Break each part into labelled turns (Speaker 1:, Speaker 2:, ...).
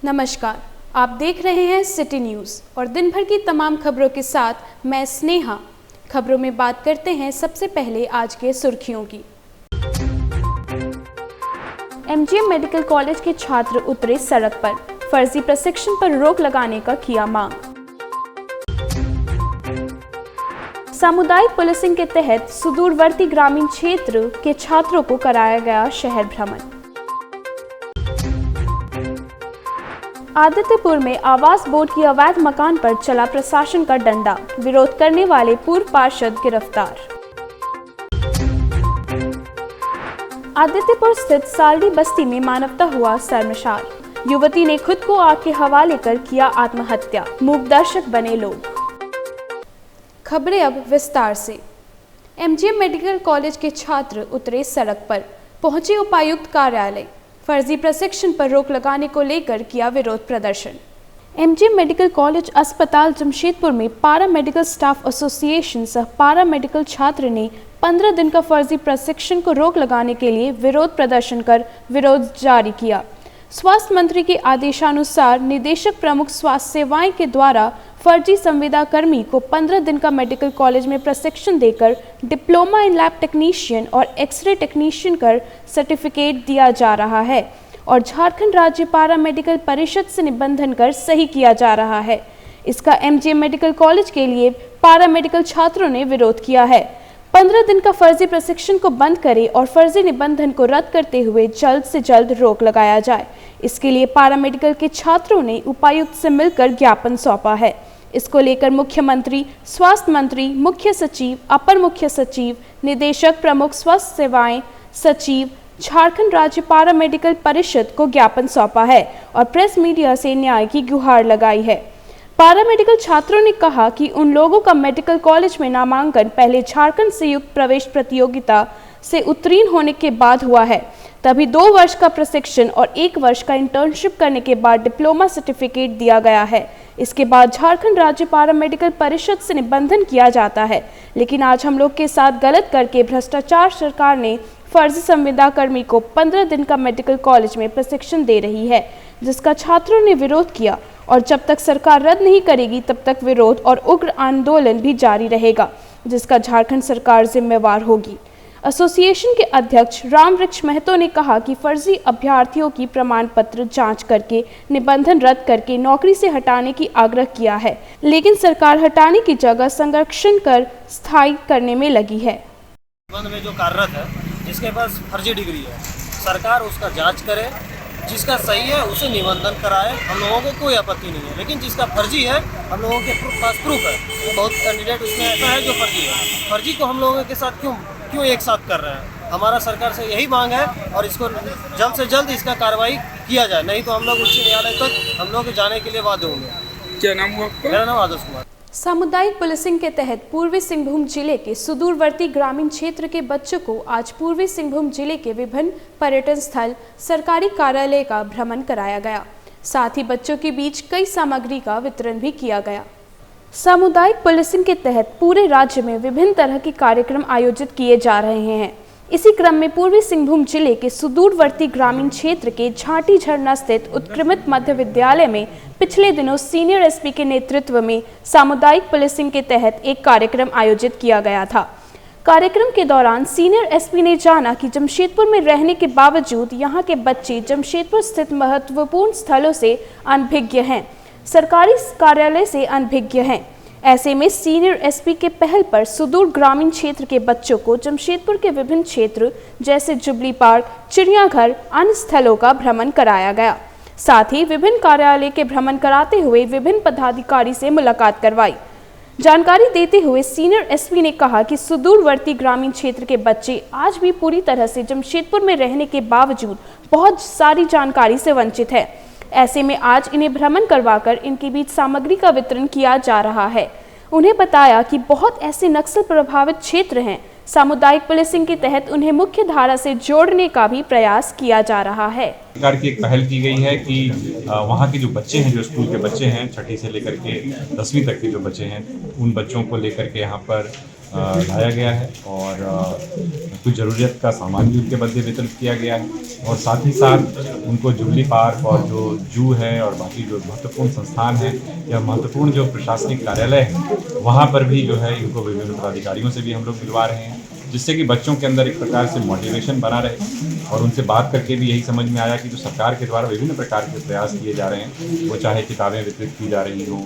Speaker 1: नमस्कार, आप देख रहे हैं सिटी न्यूज़ और दिन भर की तमाम खबरों के साथ मैं स्नेहा। खबरों में बात करते हैं सबसे पहले आज के सुर्खियों की। एमजीएम मेडिकल कॉलेज के छात्र उतरे सड़क पर, फर्जी प्रशिक्षण पर रोक लगाने का किया मांग। सामुदायिक पुलिसिंग के तहत सुदूरवर्ती ग्रामीण क्षेत्र के छात्रों को कराया गया शहर भ्रमण। आदित्यपुर में आवास बोर्ड की अवैध मकान पर चला प्रशासन का डंडा, विरोध करने वाले पूर्व पार्षद गिरफ्तार। आदित्यपुर स्थित सालडी बस्ती में मानवता हुआ शर्मसार, युवती ने खुद को आग के हवाले कर किया आत्महत्या, मूक दर्शक बने लोग। खबरें अब विस्तार से। एमजीएम मेडिकल कॉलेज के छात्र उतरे सड़क पर, पहुंचे उपायुक्त कार्यालय, फर्जी प्रशिक्षण पर रोक लगाने को लेकर किया विरोध प्रदर्शन। एमजीएम मेडिकल कॉलेज अस्पताल जमशेदपुर में पारा मेडिकल स्टाफ एसोसिएशन सह पारा मेडिकल छात्र ने 15 दिन का फर्जी प्रशिक्षण को रोक लगाने के लिए विरोध प्रदर्शन कर विरोध जारी किया। स्वास्थ्य मंत्री के आदेशानुसार निदेशक प्रमुख स्वास्थ्य सेवाएं के द्वारा फर्जी संविदा कर्मी को 15 दिन का मेडिकल कॉलेज में प्रशिक्षण देकर डिप्लोमा इन लैब टेक्नीशियन और एक्सरे टेक्नीशियन कर सर्टिफिकेट दिया जा रहा है और झारखंड राज्य पारा मेडिकल परिषद से निबंधन कर सही किया जा रहा है। इसका एमजीएम मेडिकल कॉलेज के लिए पारा मेडिकल छात्रों ने विरोध किया है। 15 दिन का फर्जी प्रशिक्षण को बंद करे और फर्जी निबंधन को रद्द करते हुए जल्द से जल्द रोक लगाया जाए। इसके लिए पारा मेडिकल के छात्रों ने उपायुक्त से मिलकर ज्ञापन सौंपा है। इसको लेकर मुख्यमंत्री, स्वास्थ्य मंत्री, मुख्य सचिव, अपर मुख्य सचिव, निदेशक प्रमुख स्वास्थ्य सेवाएं सचिव, झारखंड राज्य पारा मेडिकल परिषद को ज्ञापन सौंपा है और प्रेस मीडिया से न्याय की गुहार लगाई है। पारा मेडिकल छात्रों ने कहा कि उन लोगों का मेडिकल कॉलेज में नामांकन पहले झारखंड संयुक्त प्रवेश प्रतियोगिता से उत्तीर्ण होने के बाद हुआ है, तभी 2 वर्ष का प्रशिक्षण और 1 वर्ष का इंटर्नशिप करने के बाद डिप्लोमा सर्टिफिकेट दिया गया है। इसके बाद झारखंड राज्य पारा मेडिकल परिषद से निबंधन किया जाता है, लेकिन आज हम लोग के साथ गलत करके भ्रष्टाचार सरकार ने फर्जी संविदा कर्मी को 15 दिन का मेडिकल कॉलेज में प्रशिक्षण दे रही है, जिसका छात्रों ने विरोध किया और जब तक सरकार रद्द नहीं करेगी तब तक विरोध और उग्र आंदोलन भी जारी रहेगा, जिसका झारखंड सरकार जिम्मेवार होगी। एसोसिएशन के अध्यक्ष रामवृक्ष महतो ने कहा कि फर्जी अभ्यर्थियों की प्रमाण पत्र जांच करके निबंधन रद्द करके नौकरी से हटाने की आग्रह किया है, लेकिन सरकार हटाने की जगह संरक्षण कर स्थायी करने में लगी है।
Speaker 2: में जो कार्यरत है, जिसके पास फर्जी डिग्री है, सरकार उसका जांच करे, जिसका सही है उसे निबंधन कराए, हम लोगों को कोई आपत्ति नहीं है। लेकिन जिसका फर्जी है, हम लोगों के पास प्रूफ है, तो बहुत कैंडिडेट उसमें ऐसा है जो फर्जी है। फर्जी को हम लोगों के साथ क्यों एक साथ कर रहे हैं? हमारा सरकार से यही मांग है और इसको जल्द से जल्द इसका कार्रवाई किया जाए, नहीं तो हम लोग उच्च न्यायालय तक हम लोग जाने के लिए बाध्य होंगे।
Speaker 3: क्या नाम हुआ आपका?
Speaker 2: मेरा नाम आदर्श कुमार।
Speaker 1: सामुदायिक पुलिसिंग के तहत पूर्वी सिंहभूम जिले के सुदूरवर्ती ग्रामीण क्षेत्र के बच्चों को आज पूर्वी सिंहभूम जिले के विभिन्न पर्यटन स्थल, सरकारी कार्यालय का भ्रमण कराया गया। साथ ही बच्चों के बीच कई सामग्री का वितरण भी किया गया। सामुदायिक पुलिसिंग के तहत पूरे राज्य में विभिन्न तरह के कार्यक्रम आयोजित किए जा रहे हैं। इसी क्रम में पूर्वी सिंहभूम जिले के सुदूरवर्ती ग्रामीण क्षेत्र के झाटी झरना स्थित उत्क्रमित मध्य विद्यालय में पिछले दिनों सीनियर एसपी के नेतृत्व में सामुदायिक पुलिसिंग के तहत एक कार्यक्रम आयोजित किया गया था। कार्यक्रम के दौरान सीनियर एसपी ने जाना कि जमशेदपुर में रहने के बावजूद यहाँ के बच्चे जमशेदपुर स्थित महत्वपूर्ण स्थलों से अनभिज्ञ हैं, सरकारी कार्यालय से अनभिज्ञ हैं। ऐसे में सीनियर एसपी के पहल पर सुदूर ग्रामीण क्षेत्र के बच्चों को जमशेदपुर के विभिन्न क्षेत्र जैसे जुबली पार्क, चिड़ियाघर, अन्य स्थलों का भ्रमण कराया गया। साथ ही विभिन्न कार्यालय के भ्रमण कराते हुए विभिन्न पदाधिकारी से मुलाकात करवाई। जानकारी देते हुए सीनियर एसपी ने कहा कि सुदूरवर्ती ग्रामीण क्षेत्र के बच्चे आज भी पूरी तरह से जमशेदपुर में रहने के बावजूद बहुत सारी जानकारी से वंचित है। ऐसे में आज इन्हें भ्रमण करवाकर इनके बीच सामग्री का वितरण किया जा रहा है। उन्हें बताया कि बहुत ऐसे नक्सल प्रभावित क्षेत्र हैं, सामुदायिक पुलिसिंग के तहत उन्हें मुख्य धारा से जोड़ने का भी प्रयास किया जा रहा है।
Speaker 4: सरकार की एक पहल की गई है कि वहाँ के जो बच्चे हैं, जो स्कूल के बच्चे हैं, 6ठी से लेकर के 10वीं तक के जो बच्चे हैं, उन बच्चों को लेकर के यहाँ पर लाया गया है और कुछ ज़रूरत का सामान भी उनके बदले वितरित किया गया है और साथ ही साथ उनको जुबली पार्क और जो जू है और बाकी जो महत्वपूर्ण संस्थान है या महत्वपूर्ण जो प्रशासनिक कार्यालय है वहाँ पर भी जो है इनको विभिन्न पदाधिकारियों से भी हम लोग मिलवा रहे हैं, जिससे कि बच्चों के अंदर एक प्रकार से मोटिवेशन बना रहे। और उनसे बात करके भी यही समझ में आया कि जो सरकार के द्वारा विभिन्न प्रकार के प्रयास किए जा रहे हैं, वो चाहे किताबें वितरित की जा रही हों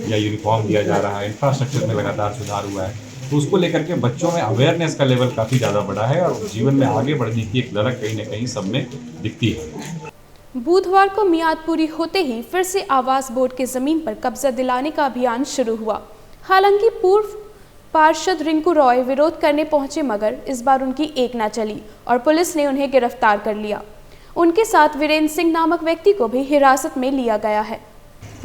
Speaker 4: या यूनिफॉर्म दिया जा रहा है, इंफ्रास्ट्रक्चर में लगातार सुधार हुआ है, तो उसको लेकर के बच्चों में अवेयरनेस का लेवल काफ़ी ज़्यादा बढ़ा है और जीवन में आगे बढ़ने की एक ललक कहीं ना कहीं सब में दिखती है।
Speaker 1: बुधवार को मियाद पूरी होते ही फिर से आवास बोर्ड के जमीन पर कब्जा दिलाने का अभियान शुरू हुआ। हालांकि पूर्व पार्षद रिंकू रॉय विरोध करने पहुंचे, मगर इस बार उनकी एक ना चली और पुलिस ने उन्हें गिरफ्तार कर लिया। उनके साथ वीरेंद्र सिंह नामक व्यक्ति को भी हिरासत में लिया गया है।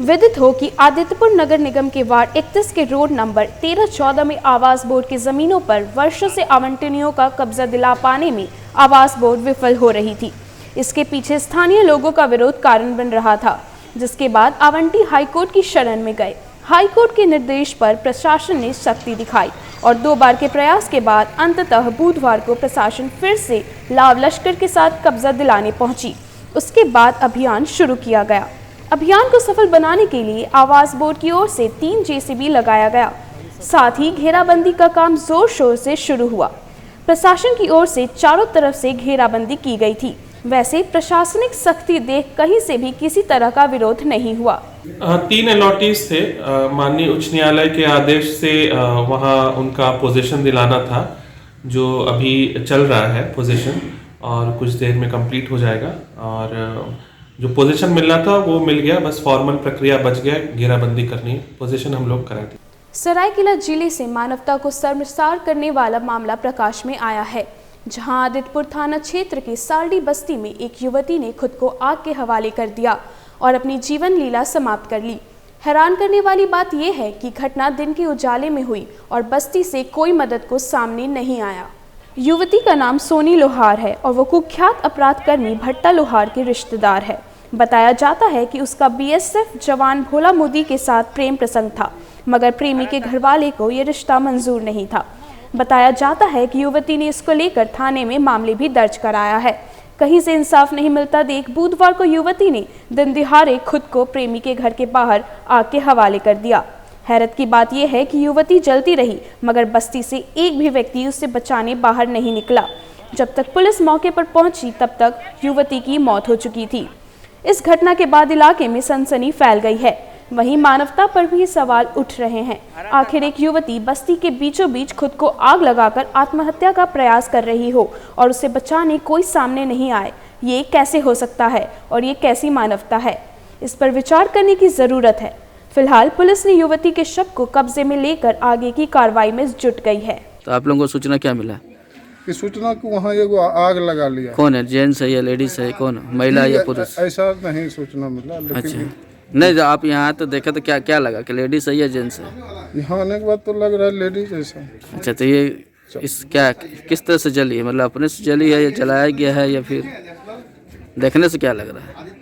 Speaker 1: विदित हो कि आदित्यपुर नगर निगम के वार्ड 31 के रोड नंबर 13-14 में आवास बोर्ड की जमीनों पर वर्षों से आवंटनियों का कब्जा दिला पाने में आवास बोर्ड विफल हो रही थी। इसके पीछे स्थानीय लोगों का विरोध कारण बन रहा था, जिसके बाद आवंटी हाईकोर्ट की शरण में गए। हाईकोर्ट के निर्देश पर प्रशासन ने सख्ती दिखाई और 2 बार के प्रयास के बाद अंततः बुधवार को प्रशासन फिर से लाव लश्कर के साथ कब्जा दिलाने पहुंची। उसके बाद अभियान शुरू किया गया। अभियान को सफल बनाने के लिए आवास बोर्ड की ओर से 3 जेसीबी लगाया गया। साथ ही घेराबंदी का काम जोर शोर से शुरू हुआ। प्रशासन की ओर से चारों तरफ से घेराबंदी की गई थी। वैसे प्रशासनिक सख्ती देख कहीं से भी किसी तरह का विरोध नहीं हुआ।
Speaker 3: 3 अलॉटीज थे। माननीय उच्च न्यायालय के आदेश से वहाँ उनका पोजीशन दिलाना था, जो अभी चल रहा है पोजीशन और कुछ देर में कंप्लीट हो जाएगा। और जो पोजीशन मिलना था वो मिल गया, बस फॉर्मल प्रक्रिया बच गया, घेराबंदी करनी, पोजीशन हम लोग करा दी।
Speaker 1: सरायकेला जिले से मानवता को शर्मसार करने वाला मामला प्रकाश में आया है, जहां आदित्यपुर थाना क्षेत्र के सालडी बस्ती में एक युवती ने खुद को आग के हवाले कर दिया और अपनी जीवन लीला समाप्त कर ली। हैरान करने वाली बात यह है कि घटना दिन के उजाले में हुई और बस्ती से कोई मदद को सामने नहीं आया। युवती का नाम सोनी लोहार है और वो कुख्यात अपराधकर्मी भट्टा लोहार के रिश्तेदार है। बताया जाता है कि उसका बीएसएफ जवान भोला मोदी के साथ प्रेम प्रसंग था, मगर प्रेमी के घरवाले को ये रिश्ता मंजूर नहीं था। बताया जाता है कि युवती ने इसको लेकर थाने में मामले भी दर्ज कराया है। कहीं से इंसाफ नहीं मिलता देख बुधवार को युवती ने दिन दिहाड़े खुद को प्रेमी के घर के बाहर आग के हवाले कर दिया। हैरत की बात यह है कि युवती जलती रही, मगर बस्ती से एक भी व्यक्ति उसे बचाने बाहर नहीं निकला। जब तक पुलिस मौके पर पहुंची तब तक युवती की मौत हो चुकी थी। इस घटना के बाद इलाके में सनसनी फैल गई है। वहीं मानवता पर भी सवाल उठ रहे हैं। आखिर एक युवती बस्ती के बीचों बीच खुद को आग लगाकर आत्महत्या का प्रयास कर रही हो और उसे बचाने कोई सामने नहीं आए, ये कैसे हो सकता है और ये कैसी मानवता है? इस पर विचार करने की जरूरत है। फिलहाल पुलिस ने युवती के शव को कब्जे में लेकर आगे की कार्रवाई में जुट गई है।
Speaker 5: तो आप लोगों को सूचना क्या मिला?
Speaker 6: कि सूचना को वहाँ एगो आग लगा लिया।
Speaker 5: कौन है, जेंट्स है या लेडीज है, कौन महिला या पुरुष?
Speaker 6: ऐसा नहीं सूचना मिला, लेकिन
Speaker 5: अच्छा, नहीं आप यहाँ तो देखा तो क्या क्या लगा कि लेडीज है या जेंट्स है?
Speaker 6: यहाँ आने के बाद तो लग रहा है लेडीज ऐसा।
Speaker 5: अच्छा, तो ये इस क्या किस तरह से जली है? मतलब अपने से जली है या जलाया गया है या फिर देखने से क्या लग रहा है?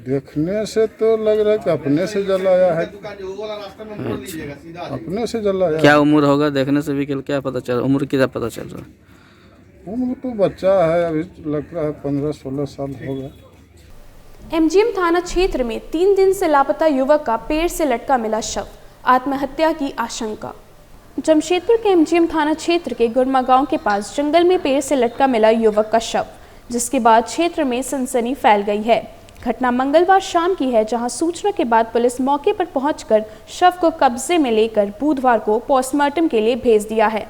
Speaker 6: देखने से तो लग रहा है कि अपने से जलाया है।
Speaker 5: अच्छा,
Speaker 6: अपने से जलाया।
Speaker 5: क्या उम्र होगा? देखने से भी क्या पता चल, उम्र कितना पता चल रहा है?
Speaker 6: उम्र तो बच्चा है, अभी लग रहा है 15-16 साल होगा।
Speaker 1: एमजीएम थाना क्षेत्र में 3 दिन से लापता युवक का पेड़ से लटका मिला शव, आत्महत्या की आशंका। जमशेदपुर के एमजीएम थाना क्षेत्र के गुरमा गांव के पास जंगल में पेड़ से लटका मिला युवक का शव, जिसके बाद क्षेत्र में सनसनी फैल गई है। घटना मंगलवार शाम की है, जहां सूचना के बाद पुलिस मौके पर पहुंचकर शव को कब्जे में लेकर बुधवार को पोस्टमार्टम के लिए भेज दिया है।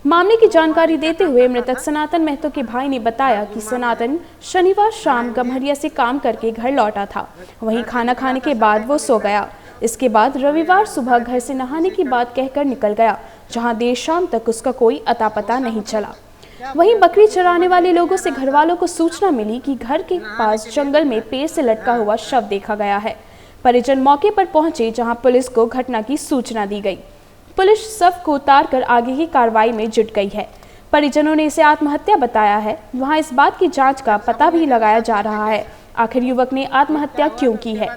Speaker 1: मामले की जानकारी देते हुए मृतक सनातन महतो के भाई ने बताया कि सनातन शनिवार शाम गम्हरिया से काम करके घर लौटा था। वहीं खाना खाने के बाद वो सो गया। इसके बाद रविवार सुबह घर से नहाने की बात कहकर निकल गया, जहां देर शाम तक उसका कोई अता पता नहीं चला। वहीं बकरी चराने वाले लोगों से घरवालों को सूचना मिली कि घर के पास जंगल में पेड़ से लटका हुआ शव देखा गया है। परिजन मौके पर पहुंचे, जहां पुलिस को घटना की सूचना दी गई। पुलिस शव को उतारकर आगे की कार्रवाई में जुट गई है। परिजनों ने इसे आत्महत्या बताया है। वहां इस बात की जांच का पता भी लगाया जा रहा है आखिर युवक ने आत्महत्या क्यों की है।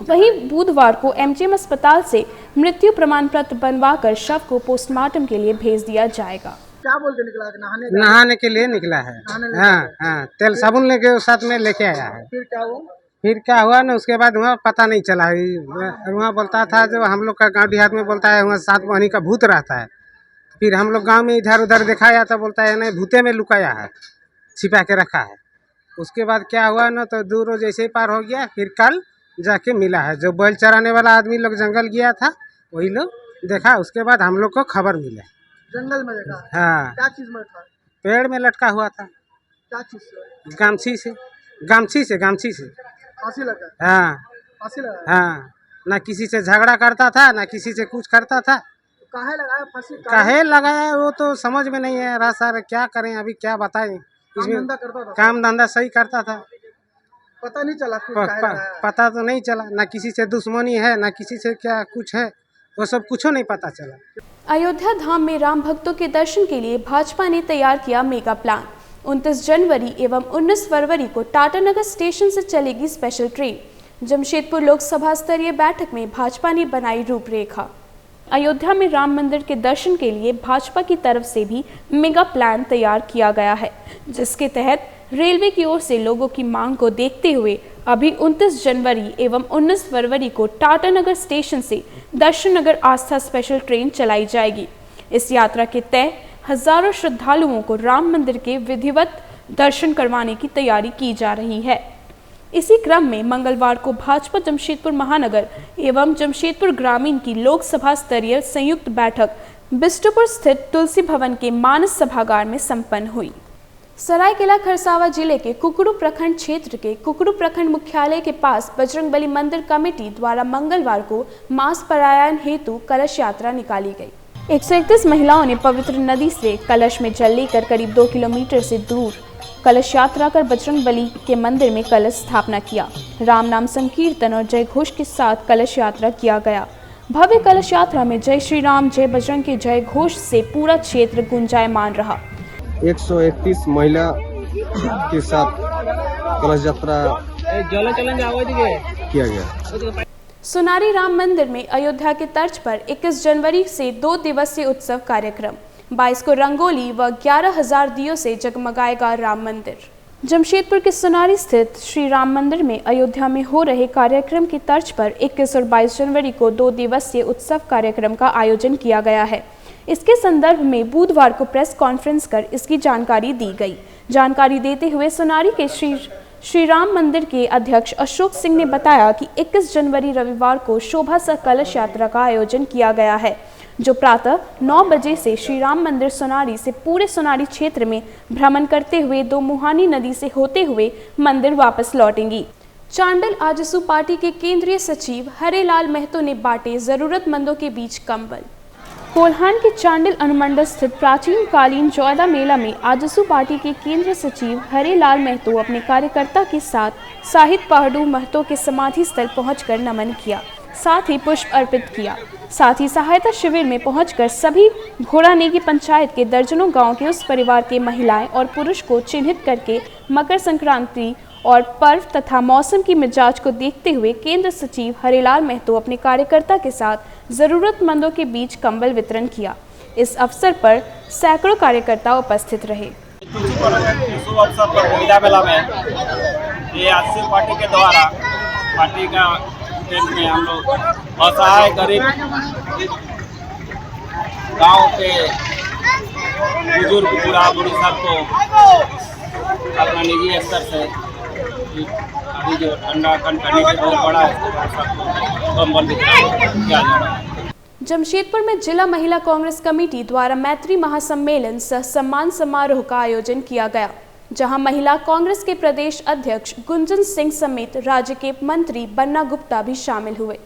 Speaker 1: वहीं बुधवार को एमजीएम अस्पताल से मृत्यु प्रमाण पत्र बनवाकर शव को पोस्टमार्टम के लिए भेज दिया जाएगा।
Speaker 7: क्या बोल के निकला है?
Speaker 8: नहाने के लिए निकला है। हाँ, तेल साबुन लेके साथ में लेके आया है। फिर क्या हुआ ना, उसके बाद वहाँ पता नहीं चला। वहाँ बोलता था, जो हम लोग का गांव देहात में बोलता है, वहाँ 7 महीने का भूत रहता है। फिर हम लोग गांव में इधर उधर दिखाया तो बोलता है नहीं, भूते में लुकाया है, छिपा के रखा है। उसके बाद क्या हुआ ना, तो 2 रोज ऐसे ही पार हो गया। फिर कल जाके मिला है। जो बैल चराने वाला आदमी लोग जंगल गया था, वही लोग देखा। उसके बाद हम लोग को खबर मिला।
Speaker 7: जंगल में देखा?
Speaker 8: हाँ।
Speaker 7: क्या चीज में था?
Speaker 8: पेड़ में लटका हुआ था।
Speaker 7: क्या चीज से?
Speaker 8: गामछी से।
Speaker 7: फांसी लगा?
Speaker 8: हाँ।
Speaker 7: फांसी लगा?
Speaker 8: हाँ, ना किसी से झगड़ा करता था, ना किसी से कुछ करता था।
Speaker 7: काहे लगाया फांसी?
Speaker 8: काहे लगाया वो तो समझ में नहीं है। सर क्या करें, अभी क्या बताएं। इसमें काम धंधा सही करता था।
Speaker 7: पता नहीं चला काहे लगाया?
Speaker 8: पता तो नहीं चला। ना किसी से दुश्मनी है, ना किसी से क्या कुछ है, वो सब कुछ नहीं पता चला।
Speaker 1: अयोध्या धाम में राम भक्तों के दर्शन के लिए भाजपा ने तैयार किया मेगा प्लान। 29 जनवरी एवं 19 फरवरी को टाटानगर स्टेशन से चलेगी स्पेशल ट्रेन। जमशेदपुर लोकसभा स्तरीय बैठक में भाजपा ने बनाई रूपरेखा। अयोध्या में राम मंदिर के दर्शन के लिए भाजपा की तरफ से भी मेगा प्लान तैयार किया गया है, जिसके तहत रेलवे की ओर से लोगों की मांग को देखते हुए अभी 29 जनवरी एवं 19 फरवरी को टाटानगर स्टेशन से दर्शन नगर आस्था स्पेशल ट्रेन चलाई जाएगी। इस यात्रा के तय हजारों श्रद्धालुओं को राम मंदिर के विधिवत दर्शन करवाने की तैयारी की जा रही है। इसी क्रम में मंगलवार को भाजपा जमशेदपुर महानगर एवं जमशेदपुर ग्रामीण की लोकसभा स्तरीय संयुक्त बैठक बिष्टुपुर स्थित तुलसी भवन के मानस सभागार में संपन्न हुई। सरायकेला खरसावां जिले के कुकड़ू प्रखंड क्षेत्र के कुकड़ू प्रखंड मुख्यालय के पास बजरंगबली मंदिर कमेटी द्वारा मंगलवार को मास परायण हेतु कलश यात्रा निकाली गई। 131 महिलाओं ने पवित्र नदी से कलश में जल लेकर करीब 2 किलोमीटर से दूर कलश यात्रा कर बजरंगबली के मंदिर में कलश स्थापना किया। राम नाम संकीर्तन और जय घोष के साथ कलश यात्रा किया गया। भव्य कलश यात्रा में जय श्री राम जय बजरंग के जय घोष से पूरा क्षेत्र गुंजायमान रहा।
Speaker 9: 131 महिला के साथ कलश यात्रा किया गया।
Speaker 1: सोनारी राम मंदिर में अयोध्या के तर्ज पर 21 जनवरी से 2 दिवसीय उत्सव कार्यक्रम। 22 को रंगोली व 11,000 दियों से जगमगाएगा राम मंदिर। जमशेदपुर के सोनारी स्थित श्री राम मंदिर में अयोध्या में हो रहे कार्यक्रम की तर्ज पर 21 और 22 जनवरी को 2 दिवसीय उत्सव कार्यक्रम का आयोजन किया गया है। इसके संदर्भ में बुधवार को प्रेस कॉन्फ्रेंस कर इसकी जानकारी दी गई। जानकारी देते हुए सोनारी के श्री राम मंदिर के अध्यक्ष अशोक सिंह ने बताया कि 21 जनवरी रविवार को शोभा सह कलश यात्रा का आयोजन किया गया है, जो प्रातः 9 बजे से श्री राम मंदिर सोनारी से पूरे सोनारी क्षेत्र में भ्रमण करते हुए 2 मुहानी नदी से होते हुए मंदिर वापस लौटेंगी। चांडिल आजसू पार्टी के केंद्रीय सचिव हरेलाल महतो ने बांटे जरूरतमंदों के बीच कंबल। कोल्हान के चांडिल अनुमंडल स्थित प्राचीन कालीन चौदा मेला में आजसू पार्टी के केंद्रीय सचिव हरेलाल महतो अपने कार्यकर्ता के साथ साहिब पहाड़ू महतो के समाधि स्थल पहुंचकर नमन किया, साथ ही पुष्प अर्पित किया। साथ ही सहायता शिविर में पहुंचकर सभी घोड़ानेगी पंचायत के दर्जनों गांव के उस परिवार के महिलाएं और पुरुष को चिन्हित करके मकर संक्रांति और पर्व तथा मौसम की मिजाज को देखते हुए केंद्र सचिव हरेलाल महतो अपने कार्यकर्ता के साथ जरूरतमंदों के बीच कंबल वितरण किया। इस अवसर पर सैकड़ों कार्यकर्ता उपस्थित रहे।
Speaker 10: शुभ अवसर पर मीडिया मेला में ये आजसू पार्टी के द्वारा पार्टी का में हम लोग असहाय गरीब गांव के बुजुर्ग बूढ़ा बूढ़ी सबको अपना निजी स्तर से अभी जो ठंडा करने के बहुत बड़ा है सबको कंबल वितरण किया जा रहा है।
Speaker 1: जमशेदपुर में जिला महिला कांग्रेस कमेटी द्वारा मैत्री महासम्मेलन सह सम्मान समारोह का आयोजन किया गया, जहां महिला कांग्रेस के प्रदेश अध्यक्ष गुंजन सिंह समेत राज्य के मंत्री बन्ना गुप्ता भी शामिल हुए।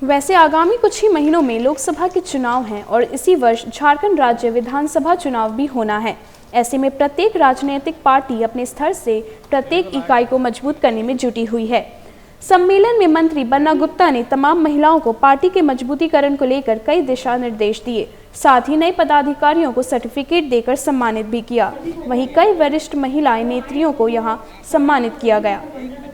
Speaker 1: वैसे आगामी कुछ ही महीनों में लोकसभा के चुनाव हैं और इसी वर्ष झारखंड राज्य विधानसभा चुनाव भी होना है। ऐसे में प्रत्येक राजनीतिक पार्टी अपने स्तर से प्रत्येक इकाई को मजबूत करने में जुटी हुई है। सम्मेलन में मंत्री बन्ना गुप्ता ने तमाम महिलाओं को पार्टी के मजबूतीकरण को लेकर कई दिशा निर्देश दिए। साथ ही नए पदाधिकारियों को सर्टिफिकेट देकर सम्मानित भी किया। वहीं कई वरिष्ठ महिलाएं नेत्रियों को यहां सम्मानित किया गया।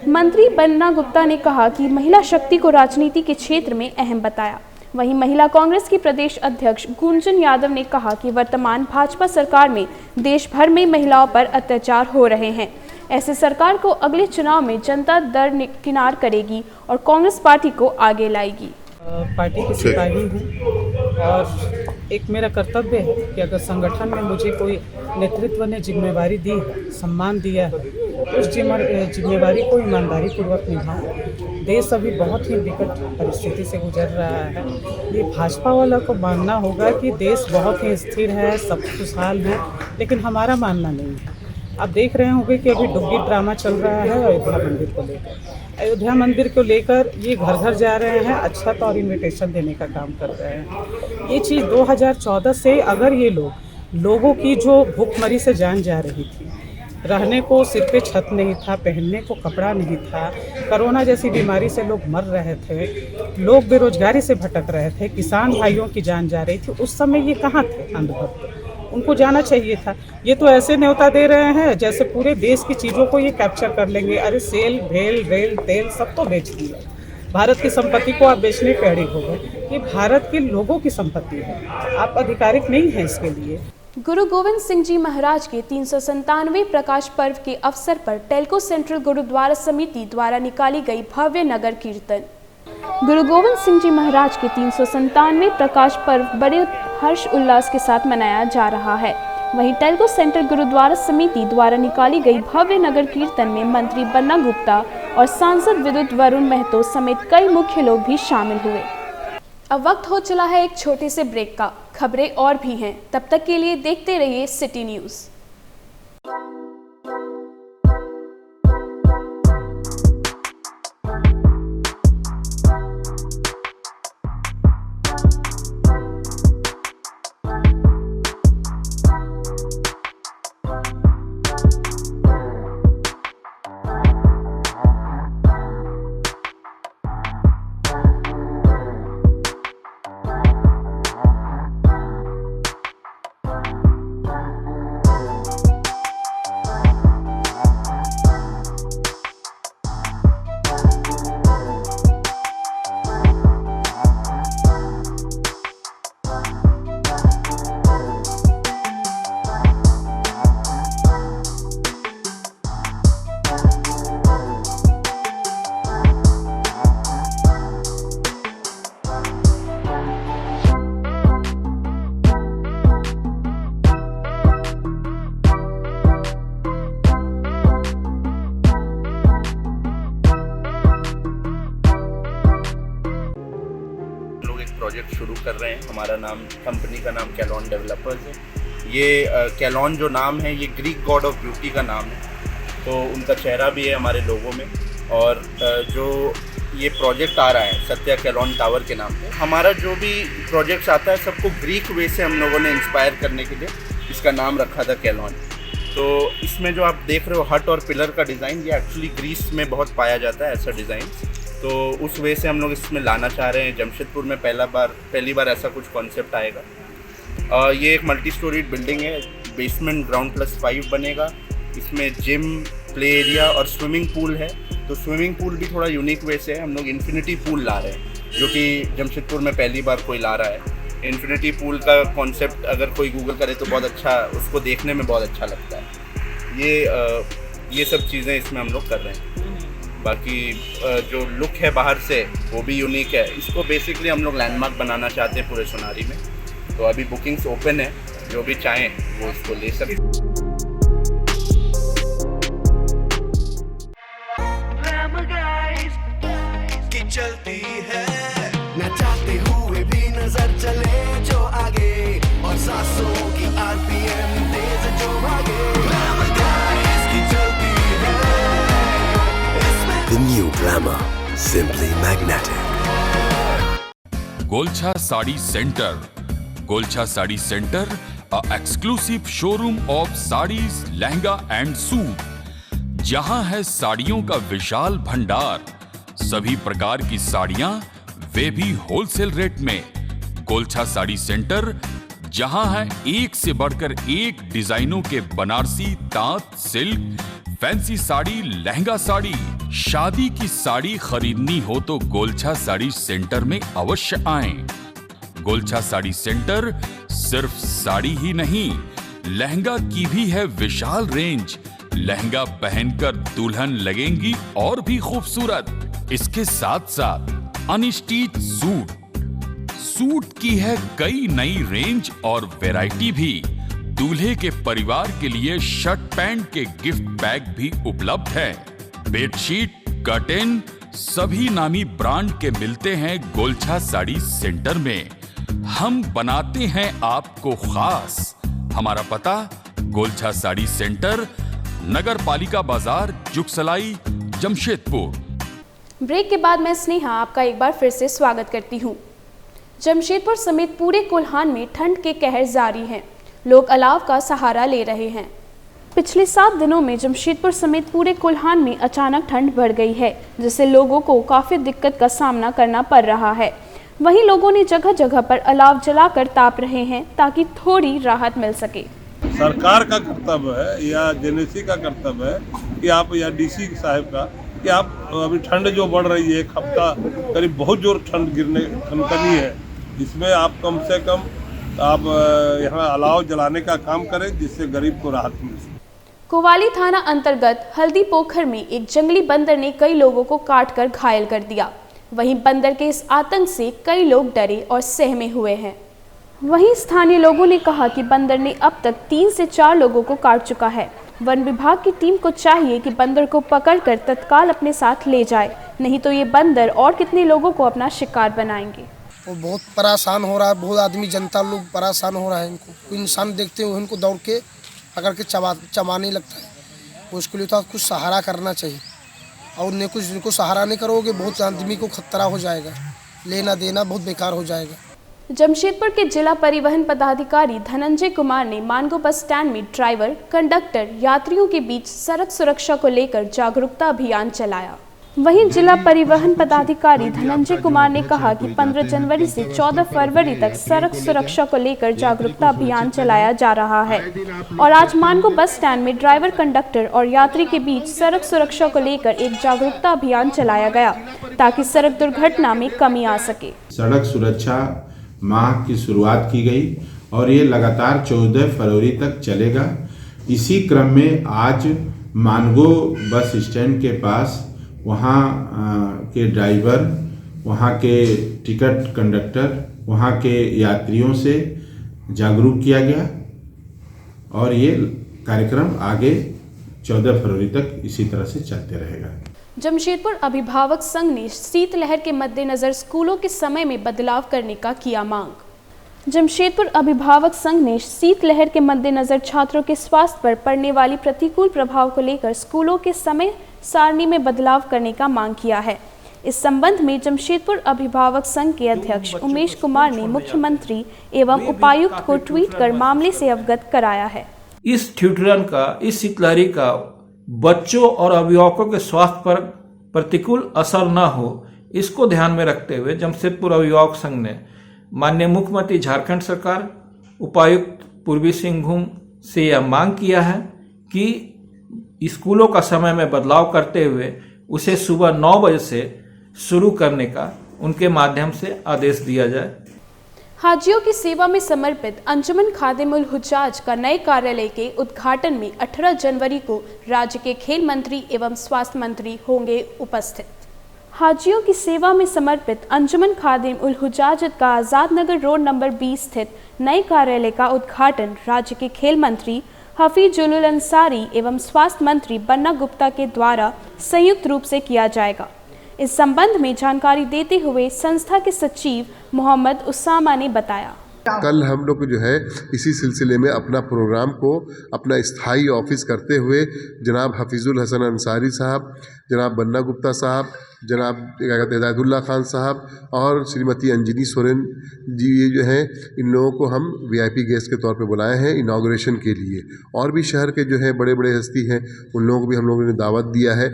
Speaker 1: मंत्री बन्ना गुप्ता ने कहा कि महिला शक्ति को राजनीति के क्षेत्र में अहम बताया। वहीं महिला कांग्रेस की प्रदेश अध्यक्ष गुंजन यादव ने कहा कि वर्तमान भाजपा सरकार में देश भर में महिलाओं पर अत्याचार हो रहे हैं। ऐसे सरकार को अगले चुनाव में जनता दरकिनार करेगी और कांग्रेस पार्टी को आगे लाएगी।
Speaker 11: पार्टी की सिपाही हूँ और एक मेरा कर्तव्य है कि अगर संगठन में मुझे कोई नेतृत्व ने जिम्मेवारी दी है, सम्मान दिया है, तो उस जिम्मेवारी को ईमानदारी पूर्वक निभाऊं। देश अभी बहुत ही विकट परिस्थिति से गुजर रहा है। ये भाजपा वाला को मानना होगा कि देश बहुत ही स्थिर है, सब खुशहाल है, लेकिन हमारा मानना नहीं है। आप देख रहे होंगे कि अभी डुग्गी ड्रामा चल रहा है अयोध्या मंदिर को लेकर। अयोध्या मंदिर को लेकर ये घर घर जा रहे हैं, अक्षत और इनविटेशन देने का काम कर रहे हैं। ये चीज़ 2014 से अगर ये लोगों की जो भूखमरी से जान जा रही थी, रहने को सिर पे छत नहीं था, पहनने को कपड़ा नहीं था, कोरोना जैसी बीमारी से लोग मर रहे थे, लोग बेरोजगारी से भटक रहे थे, किसान भाइयों की जान जा रही थी, उस समय ये कहाँ थे अंधभक्त? उनको जाना चाहिए था। ये तो ऐसे न्योता दे रहे हैं जैसे पूरे देश की चीज़ों को ये कैप्चर कर लेंगे। अरे सेल, भेल, रेल, तेल सब तो बेच दिया। भारत की संपत्ति को आप बेचने पे अड़े हो गए। ये भारत के लोगों की संपत्ति है, आप आधिकारिक नहीं हैं इसके लिए।
Speaker 1: गुरु गोविंद सिंह जी महाराज के 397वें प्रकाश पर्व के अवसर पर टेल्को सेंट्रल गुरुद्वारा समिति द्वारा निकाली गई भव्य नगर कीर्तन। गुरु गोविंद सिंह जी महाराज के 397वें प्रकाश पर्व बड़े हर्ष उल्लास के साथ मनाया जा रहा है। वहीं टेल्को सेंट्रल गुरुद्वारा समिति द्वारा निकाली गई भव्य नगर कीर्तन में मंत्री बन्ना गुप्ता और सांसद विद्युत वरुण महतो समेत कई मुख्य लोग भी शामिल हुए। अब वक्त हो चला है एक छोटे से ब्रेक का। खबरें और भी हैं, तब तक के लिए देखते रहिए सिटी न्यूज़।
Speaker 12: प्रोजेक्ट शुरू कर रहे हैं। हमारा नाम, कंपनी का नाम कैलॉन डेवलपर्स है। ये कैलॉन जो नाम है ये ग्रीक गॉड ऑफ ब्यूटी का नाम है, तो उनका चेहरा भी है हमारे लोगों में। और जो ये प्रोजेक्ट आ रहा है सत्या कैलॉन टावर के नाम पे, हमारा जो भी प्रोजेक्ट्स आता है सबको ग्रीक वे से हम लोगों ने इंस्पायर करने के लिए इसका नाम रखा था कैलॉन। तो इसमें जो आप देख रहे हो हट और पिलर का डिज़ाइन, ये एक्चुअली ग्रीस में बहुत पाया जाता है ऐसा डिज़ाइन। तो उस वे से हम लोग इसमें लाना चाह रहे हैं। जमशेदपुर में पहली बार ऐसा कुछ कॉन्सेप्ट आएगा। ये एक मल्टी स्टोरीड बिल्डिंग है, बेसमेंट ग्राउंड +5 बनेगा। इसमें जिम, प्ले एरिया और स्विमिंग पूल है। तो स्विमिंग पूल भी थोड़ा यूनिक वे से है, हम लोग इन्फिनिटी पूल ला रहे हैं, जो कि जमशेदपुर में पहली बार कोई ला रहा है। इन्फिनिटी पूल का कॉन्सेप्ट अगर कोई गूगल करे तो बहुत अच्छा, उसको देखने में बहुत अच्छा लगता है। ये सब चीज़ें इसमें हम लोग कर रहे हैं। बाकी जो लुक है बाहर से वो भी यूनिक है। इसको बेसिकली हम लोग लैंडमार्क बनाना चाहते हैं पूरे सोनारी में। तो अभी बुकिंग्स ओपन है, जो भी चाहें वो इसको ले सकते हैं।
Speaker 13: चलती है न चाहते हुए भी नजर चले जो आगे, और सांसों की RPM तेज जो भागे। इसकी चलती है
Speaker 14: The new glamour, simply magnetic.
Speaker 15: Golcha Sari Center. Golcha Sari Center, a exclusive showroom of sarees, lehenga and suit. जहां है साड़ियों का विशाल भंडार, सभी प्रकार की साड़ियां, वे भी होलसेल रेट में। गोलछा साड़ी सेंटर, जहां है एक से बढ़कर एक डिजाइनों के बनारसी, तांत, सिल्क, फैंसी साड़ी, लहंगा साड़ी। शादी की साड़ी खरीदनी हो तो गोलछा साड़ी सेंटर में अवश्य आएं। गोलछा साड़ी सेंटर सिर्फ साड़ी ही नहीं, लहंगा की भी है विशाल रेंज। लहंगा पहनकर दुल्हन लगेंगी और भी खूबसूरत। इसके साथ साथ अनस्टिच सूट की है कई नई रेंज और वैरायटी भी। दूल्हे के परिवार के लिए शर्ट पैंट के गिफ्ट बैग भी उपलब्ध है। बेडशीट, कर्टेन सभी नामी ब्रांड के मिलते हैं गोलछा साड़ी सेंटर में। हम बनाते हैं आपको खास। हमारा पता गोलछा साड़ी सेंटर, नगर पालिका बाजार, जुगसलाई, जमशेदपुर।
Speaker 1: ब्रेक के बाद मैं स्नेहा आपका एक बार फिर से स्वागत करती हूँ। जमशेदपुर समेत पूरे कोल्हान में ठंड के कहर जारी हैं। लोग अलाव का सहारा ले रहे हैं। पिछले 7 दिनों में जमशेदपुर समेत पूरे कोल्हान में अचानक ठंड बढ़ गई है, जिससे लोगों को काफ़ी दिक्कत का सामना करना पड़ रहा है। वहीं लोगों ने जगह जगह पर अलाव जलाकर ताप रहे हैं ताकि थोड़ी राहत मिल सके।
Speaker 16: सरकार का कर्तव्य है या जेनेसी का कर्तव्य है कि आप, या डीसी साहब का, कि आप अभी ठंड जो बढ़ रही है, एक हफ्ता करीब बहुत जोर ठंड करनी है, इसमें आप कम से कम आप यहाँ अलाव जलाने का काम करें, जिससे गरीब को राहत मिल सके।
Speaker 1: कोवाली थाना अंतर्गत हल्दी पोखर में एक जंगली बंदर ने कई लोगों को काटकर घायल कर दिया। वहीं बंदर के इस आतंक से कई लोग डरे और सहमे हुए हैं। वहीं स्थानीय लोगों ने कहा कि बंदर ने अब तक 3 से 4 लोगों को काट चुका है। वन विभाग की टीम को चाहिए कि बंदर को पकड़कर तत्काल अपने साथ ले जाए, नहीं तो ये बंदर और कितने लोगों को अपना शिकार बनाएंगे।
Speaker 17: वो बहुत परेशान हो रहा है, बहुत आदमी, जनता लोग परेशान हो रहा है। इनको इंसान देखते हुए इनको दौड़ के अगर के चबाने लगता है। उसके लिए तो कुछ सहारा करना चाहिए, और उन्हें कुछ इनको सहारा नहीं करोगे, बहुत आदमी को खतरा हो जाएगा, लेना देना बहुत बेकार हो जाएगा।
Speaker 1: जमशेदपुर के जिला परिवहन पदाधिकारी धनंजय कुमार ने मानगो बस स्टैंड में ड्राइवर, कंडक्टर, यात्रियों के बीच सड़क सुरक्षा को लेकर जागरूकता अभियान चलाया। वहीं जिला परिवहन पदाधिकारी धनंजय कुमार ने कहा कि 15 जनवरी से 14 फरवरी तक सड़क सुरक्षा को लेकर जागरूकता अभियान चलाया जा रहा है, और आज मानगो बस स्टैंड में ड्राइवर, कंडक्टर और यात्री के बीच सड़क सुरक्षा को लेकर एक जागरूकता अभियान चलाया गया, ताकि सड़क दुर्घटना में कमी आ सके।
Speaker 18: सड़क सुरक्षा माह की शुरुआत की गई और ये लगातार 14 फरवरी तक चलेगा। इसी क्रम में आज मानगो बस स्टैंड के पास वहाँ के ड्राइवर, वहाँ के टिकट कंडक्टर, वहाँ के यात्रियों से जागरूक किया गया, और ये कार्यक्रम आगे 14 फरवरी तक इसी तरह से चलते रहेगा।
Speaker 1: जमशेदपुर अभिभावक संघ ने शीतलहर के मद्देनजर स्कूलों के समय में बदलाव करने का किया मांग। जमशेदपुर अभिभावक संघ ने शीतलहर के मद्देनजर छात्रों के स्वास्थ्य पर पड़ने वाली प्रतिकूल प्रभाव को लेकर स्कूलों के समय सारणी में बदलाव करने का मांग किया है। इस संबंध में जमशेदपुर अभिभावक संघ के अध्यक्ष उमेश कुमार ने मुख्यमंत्री एवं उपायुक्त को ट्वीट कर मामले से अवगत कराया है।
Speaker 19: इस ट्यूटरन का, इस शीतलहरी का बच्चों और अभिभावकों के स्वास्थ्य पर प्रतिकूल असर न हो, इसको ध्यान में रखते हुए जमशेदपुर अभिभावक संघ ने माननीय मुख्यमंत्री झारखंड सरकार, उपायुक्त पूर्वी सिंहभूम से यह मांग किया है कि स्कूलों का समय में बदलाव करते हुए उसे सुबह 9 बजे से शुरू करने का उनके माध्यम से आदेश दिया जाए।
Speaker 1: हाजियों की सेवा में समर्पित अंजुमन खादिमुल हुज्जाज का नए कार्यालय के उद्घाटन में 18 जनवरी को राज्य के खेल मंत्री एवं स्वास्थ्य मंत्री होंगे उपस्थित। हाजियों की सेवा में समर्पित अंजुमन खादिम उल हुज्जाज का आज़ाद नगर रोड नंबर 20 स्थित नए कार्यालय का उद्घाटन राज्य के खेल मंत्री हफीजुल अंसारी एवं स्वास्थ्य मंत्री बन्ना गुप्ता के द्वारा संयुक्त रूप से किया जाएगा। इस संबंध में जानकारी देते हुए संस्था के सचिव मोहम्मद उसामा ने बताया,
Speaker 20: कल हम लोग जो है इसी सिलसिले में अपना प्रोग्राम को अपना स्थायी ऑफिस करते हुए जनाब हफीजुल हसन अंसारी साहब, जनाब बन्ना गुप्ता साहब, जनाब हिदायतुल्लाह खान साहब और श्रीमती अंजनी सोरेन जी, ये जो हैं इन लोगों को हम वीआईपी गेस्ट के तौर पे बुलाए हैं इनॉग्रेशन के लिए। और भी शहर के जो है बड़े बड़े हस्ती हैं, उन लोगों को भी हम लोगों ने दावत दिया है।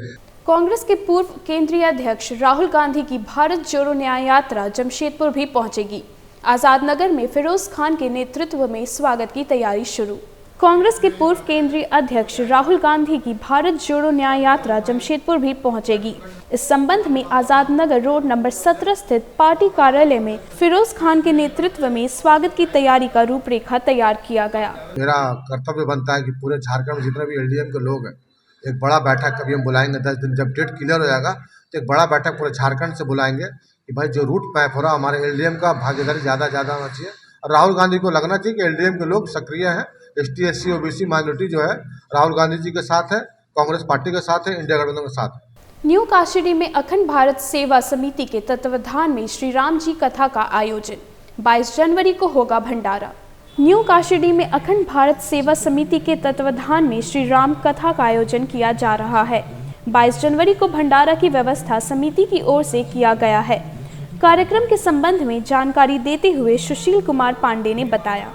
Speaker 1: कांग्रेस के पूर्व केंद्रीय अध्यक्ष राहुल गांधी की भारत जोड़ो न्याय यात्रा जमशेदपुर भी पहुंचेगी। आजाद नगर में फिरोज खान के नेतृत्व में स्वागत की तैयारी शुरू। कांग्रेस के पूर्व केंद्रीय अध्यक्ष राहुल गांधी की भारत जोड़ो न्याय यात्रा जमशेदपुर भी पहुंचेगी। इस संबंध में आजाद नगर रोड नंबर 17 स्थित पार्टी कार्यालय में फिरोज खान के नेतृत्व में स्वागत की तैयारी का रूपरेखा तैयार किया गया।
Speaker 21: मेरा कर्तव्य बनता है कि पूरे झारखंड में जितने भी एलडीएम के लोग हैं, एक बड़ा बैठक कभी हम बुलाएंगे 10 दिन, जब डेट क्लियर हो जाएगा तो एक बड़ा बैठक पूरे झारखंड से बुलाएंगे कि भाई जो रूट मैप हो रहा हमारे एलडीएम का भागीदारी ज़्यादा होना चाहिए और राहुल गांधी को लगना चाहिए कि एलडीएम के लोग सक्रिय हैं। ST SC OBC माइनॉरिटी जो है राहुल गांधी जी के साथ है, कांग्रेस पार्टी के साथ है, इंडिया गठबंधन के साथ है।
Speaker 1: न्यू काशीडी में अखंड भारत सेवा समिति के तत्वावधान में श्री राम जी कथा का आयोजन। 22 जनवरी को होगा भंडारा। न्यू काशीडी में अखंड भारत सेवा समिति के तत्वावधान में श्री राम कथा का आयोजन किया जा रहा है। 22 जनवरी को भंडारा की व्यवस्था समिति की ओर से किया गया है। कार्यक्रम के संबंध में जानकारी देते हुए सुशील कुमार पांडे ने बताया,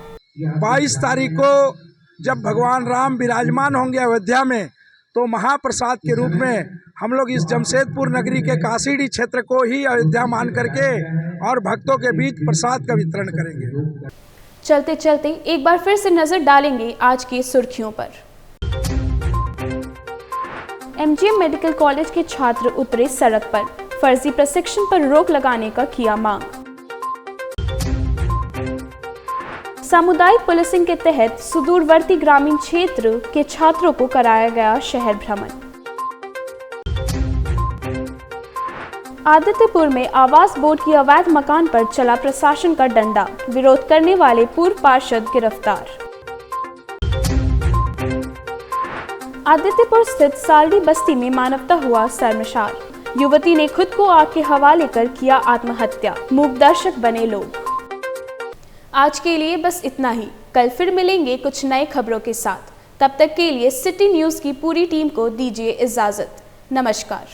Speaker 22: 22 तारीख को जब भगवान राम विराजमान होंगे अयोध्या में, तो महाप्रसाद के रूप में हम लोग इस जमशेदपुर नगरी के काशीडी क्षेत्र को ही अयोध्या मान करके और भक्तों के बीच प्रसाद का वितरण करेंगे।
Speaker 1: चलते चलते एक बार फिर से नजर डालेंगे आज की सुर्खियों पर। MGM मेडिकल कॉलेज के छात्र उतरे सड़क पर, फर्जी प्रशिक्षण पर रोक लगाने का किया मांग। सामुदायिक पुलिसिंग के तहत सुदूरवर्ती ग्रामीण क्षेत्र के छात्रों को कराया गया शहर भ्रमण। आदित्यपुर में आवास बोर्ड की अवैध मकान पर चला प्रशासन का डंडा, विरोध करने वाले पूर्व पार्षद गिरफ्तार। आदित्यपुर स्थित सालडी बस्ती में मानवता हुआ शर्मसार, युवती ने खुद को आग के हवाले कर किया आत्महत्या, मूक दर्शक बने लोग। आज के लिए बस इतना ही, कल फिर मिलेंगे कुछ नए खबरों के साथ। तब तक के लिए सिटी न्यूज़ की पूरी टीम को दीजिए इजाजत। नमस्कार।